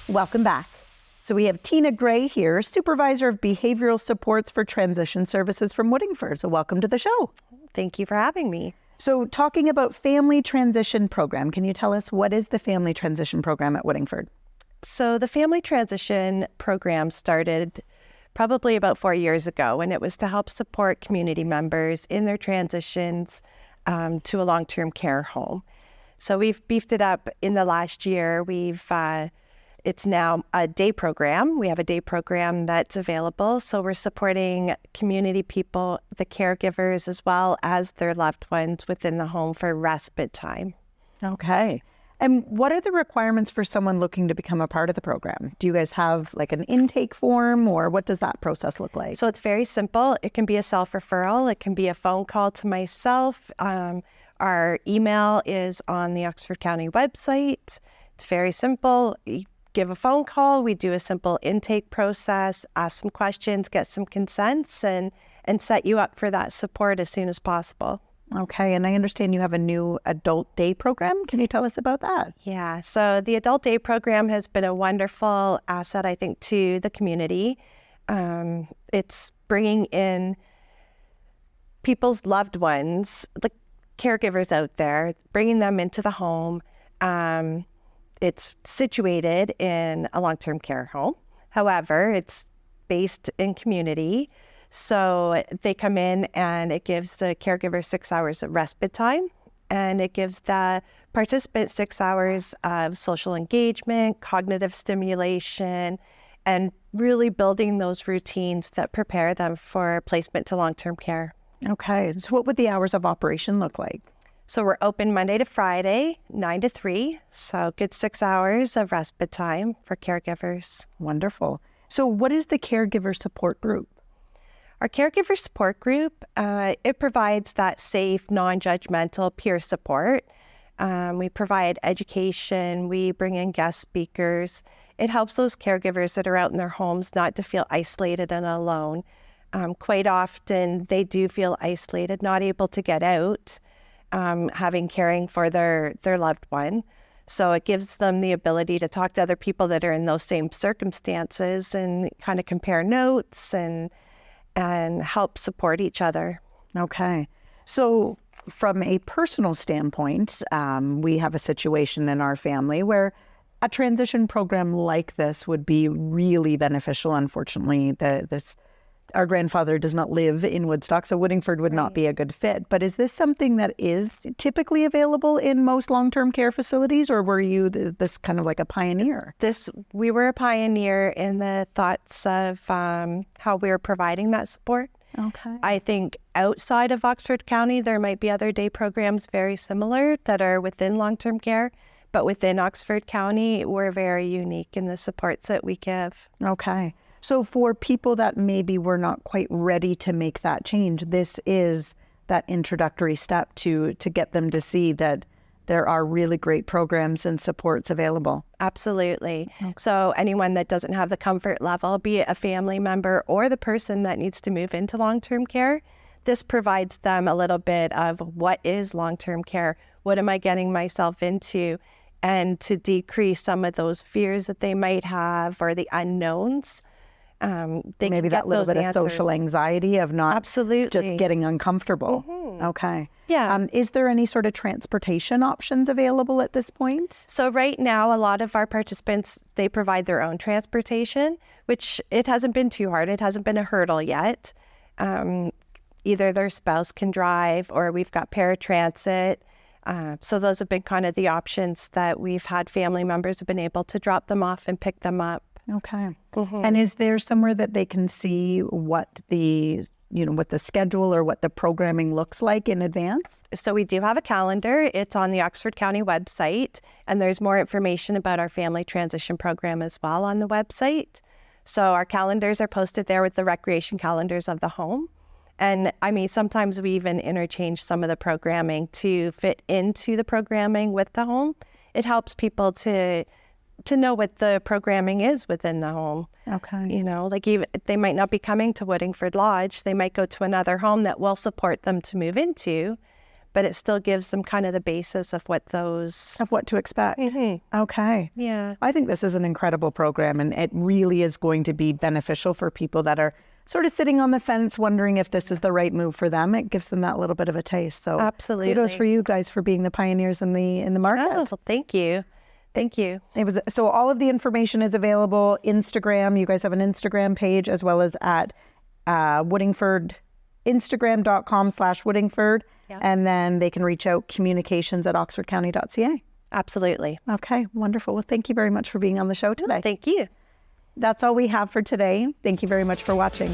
Welcome back. So we have Tina Gray here, Supervisor of Behavioral Supports for Transition Services from Woodingford. So welcome to the show. Thank you for having me. So talking about Family Transition Program, can you tell us what is the Family Transition Program at Woodingford? So the Family Transition Program started probably about 4 years ago, and it was to help support community members in their transitions to a long-term care home. So we've beefed it up in the last year. It's now a day program. We have a day program that's available. So we're supporting community people, the caregivers, as well as their loved ones within the home for respite time. Okay. And what are the requirements for someone looking to become a part of the program? Do you guys have like an intake form, or what does that process look like? So it's very simple. It can be a self-referral. It can be a phone call to myself. Our email is on the Oxford County website. It's very simple. You give a phone call. We do a simple intake process, ask some questions, get some consents, and set you up for that support as soon as possible. Okay, and I understand you have a new adult day program. Can you tell us about that? Yeah, so the adult day program has been a wonderful asset, I think, to the community. It's bringing in people's loved ones, the caregivers out there, bringing them into the home. It's situated in a long-term care home. However, it's based in community. So they come in and it gives the caregiver 6 hours of respite time, and it gives the participant 6 hours of social engagement, cognitive stimulation, and really building those routines that prepare them for placement to long-term care. Okay, so what would the hours of operation look like? So we're open Monday to Friday, 9 to 3. So good 6 hours of respite time for caregivers. Wonderful. So what is the caregiver support group? Our caregiver support group, it provides that safe, non-judgmental peer support. We provide education. We bring in guest speakers. It helps those caregivers that are out in their homes not to feel isolated and alone. Quite often, they do feel isolated, not able to get out, caring for their loved one. So it gives them the ability to talk to other people that are in those same circumstances and kind of compare notes and help support each other. Okay. So from a personal standpoint, we have a situation in our family where a transition program like this would be really beneficial. Unfortunately, our grandfather does not live in Woodstock, so Woodingford would not be a good fit. But is this something that is typically available in most long-term care facilities, or were you this kind of like a pioneer? We were a pioneer in the thoughts of how we were providing that support. Okay. I think outside of Oxford County, there might be other day programs very similar that are within long-term care, but within Oxford County, we're very unique in the supports that we give. Okay. So for people that maybe were not quite ready to make that change, this is that introductory step to get them to see that there are really great programs and supports available. Absolutely. Okay. So anyone that doesn't have the comfort level, be it a family member or the person that needs to move into long-term care, this provides them a little bit of what is long-term care, what am I getting myself into, and to decrease some of those fears that they might have or the unknowns. Maybe that little bit of social anxiety of not Absolutely. Just getting uncomfortable. Mm-hmm. Okay. Yeah. Is there any sort of transportation options available at this point? So right now, a lot of our participants, they provide their own transportation, which it hasn't been too hard. It hasn't been a hurdle yet. Either their spouse can drive or we've got paratransit. So those have been kind of the options that we've had family members have been able to drop them off and pick them up. Okay. Mm-hmm. And is there somewhere that they can see what the schedule or what the programming looks like in advance? So we do have a calendar. It's on the Oxford County website, and there's more information about our family transition program as well on the website. So our calendars are posted there with the recreation calendars of the home. And I mean, sometimes we even interchange some of the programming to fit into the programming with the home. It helps people to know what the programming is within the home. Okay. You know, like even they might not be coming to Woodingford Lodge. They might go to another home that will support them to move into. but it still gives them kind of the basis of what those. Of what to expect. Okay. Yeah. I think this is an incredible program, and it really is going to be beneficial for people that are sort of sitting on the fence wondering if this is the right move for them. It gives them that little bit of a taste. So Absolutely. kudos for you guys for being the pioneers in the market. Oh, well, thank you. Thank you. So all of the information is available. Instagram, you guys have an Instagram page, as well as at Woodingford, Instagram.com/Woodingford. Yeah. And then they can reach out, communications@oxfordcounty.ca. Absolutely. Okay, wonderful. Well, thank you very much for being on the show today. Thank you. That's all we have for today. Thank you very much for watching.